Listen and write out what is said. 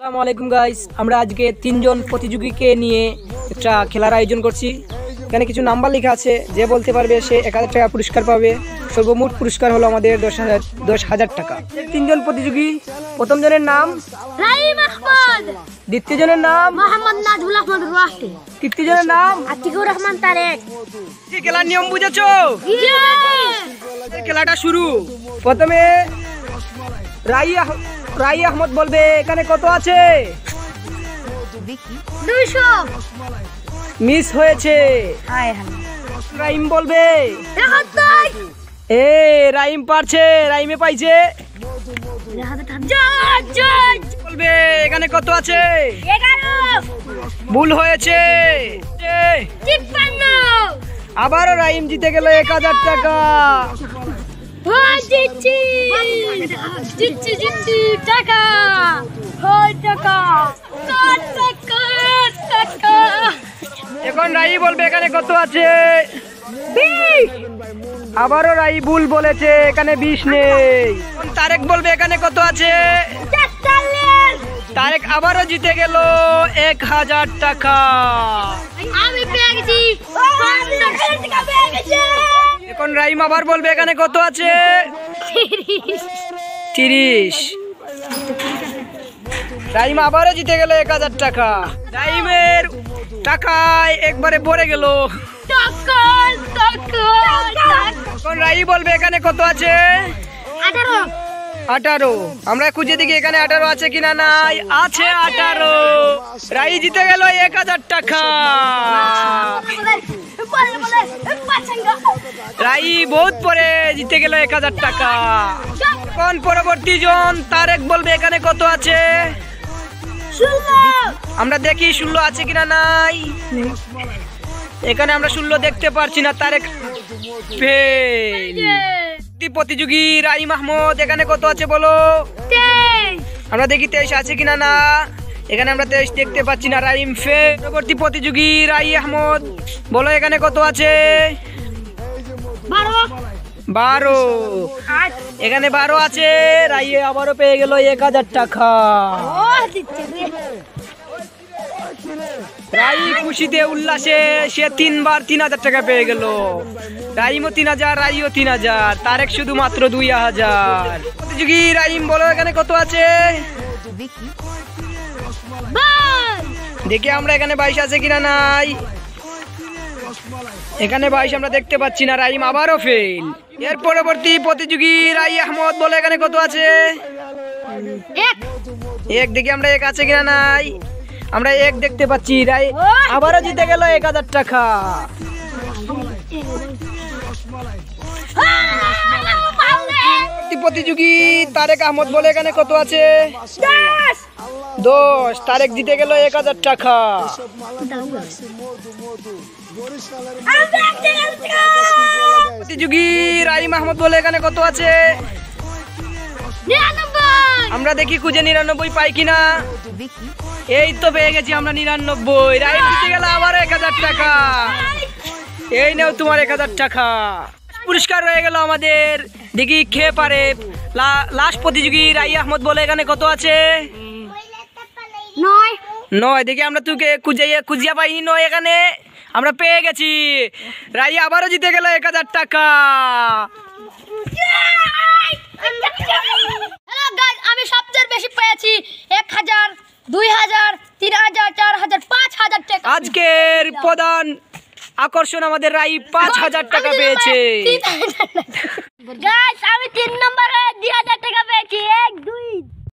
আসসালামু আলাইকুম গাইস, আমরা আজকে তিনজন প্রতিযোগীকে নিয়ে একটা খেলার আয়োজন করছি। এখানে কিছু নাম্বার লেখা আছে, যে বলতে পারবে সে 1000 টাকা পুরস্কার পাবে। সর্বমোট পুরস্কার হলো আমাদের 10,000 টাকা। তিনজন প্রতিযোগী, প্রথম জনের নাম রাহিম আহমদ, দ্বিতীয় জনের নাম মোহাম্মদ নাজমুল আহমদ রাহি, তৃতীয় জনের নাম আতিকুর রহমান তারেক। কি খেলার নিয়ম বুঝেছো? খেলাটা শুরু। প্রথমে রাই আহমদ বলবে এখানে কত আছে। 200। মিস হয়েছে। রাইম বলবে। রাইম পারছে, রাইমে পাইছে। বলবে এখানে কত আছে। 11। ভুল হয়েছে। 53। আবারও রাইম জিতে গেল 1000 টাকা। জিতছি টাকা। এখন রাই বলবে এখানে কত আছে। 20। আবারও রাই ভুল বলেছে, এখানে 20 নেই। তারেক বলবে এখানে কত আছে। 43। তারেক আবারও জিতে গেল 1000 টাকা। আমি পেয়ে গেছি। এখন রাইম আবার বলবে এখানে কত আছে। 30। রাইম আবারও জিতে গেল 1000 টাকা। রাইমের টাকায় একবারে ভরে গেল। এখন রাই বলবে এখানে কত আছে। 18। আমরা খুঁজে দেখি এখানে 18 আছে কিনা। নাই, আছে 18। রাই জিতে গেল 1000 টাকা। রাই বহুত পরে জিতে গেল 1000 টাকা। এখন পরবর্তী জন তারেক বলবে এখানে কত আছে। 16। আমরা দেখি 16 আছে কিনা। নাই, এখানে আমরা 16 দেখতে পারছি না। তারেক ফেল। প্রতিযোগী রাই মাহমুদ এখানে কত আছে বলো। 23। আমরা দেখি 23 আছে কিনা। না, এখানে আমরা 23 দেখতে পাচ্ছি না। Rhyme fail. পরবর্তী প্রতিযোগী রাই আহমদ, বলো এখানে কত আছে। 12। এখানে 12 আছে। রাই আবারও পেয়ে গেল 1000 টাকা। রাই খুশিতে উল্লাসে সে 3 বার 3000 টাকা পেয়ে গেল। রাইমও 3000, রাইও 3000, তারেক শুধুমাত্র 2000। প্রতিযোগী রাইম, বলো এখানে কত আছে। দেখি আমরা এখানে 22 আছে কিনা। নাই, এখানে 22 আমরা দেখতে পাচ্ছি না। রাইম আবারও ফেল। এর পরবর্তী প্রতিযোগী রাই আহমদ, বলে এখানে কত আছে। 1। দেখি আমরা 1 আছে কিনা। নাই, আমরা 1 দেখতে পাচ্ছি। রাই আবারও জিতে গেল 1000 টাকা। প্রতিযোগী তারেক আহমদ, বলে এখানে কত আছে। 10। তারেক জিতে গেল 1000 টাকা। প্রতিযোগী রাই মাহমুদ, বলে এখানে কত আছে। 99। আমরা দেখি খুঁজে 99 পাই কিনা। এই তো পেয়ে গেছি আমরা 99। রাই জিতে গেল আবার 1000 টাকা। এই নাও তোমার 1000 টাকা। পুরস্কার রয়ে গেল আমাদের। দেখি খেয়ে পারে। লাস্ট প্রতিযোগী রাই আহমদ, বলে এখানে কত আছে। 9। দেখি আমরা তোকে খুঁজিয়া পাইনি। 9 এখানে আমরা পেয়ে গেছি। রাই আবারও জিতে গেল 1000 টাকা। হ্যালো গাইস, আমি সবচেয়ে বেশি পেয়েছি 1000, 2000, 3000, 4000, 5000 টাকা। আজকের প্রধান আকর্ষণ আমাদের রাই 5000 টাকা পেয়েছে। গাইস, আমি 3 নম্বর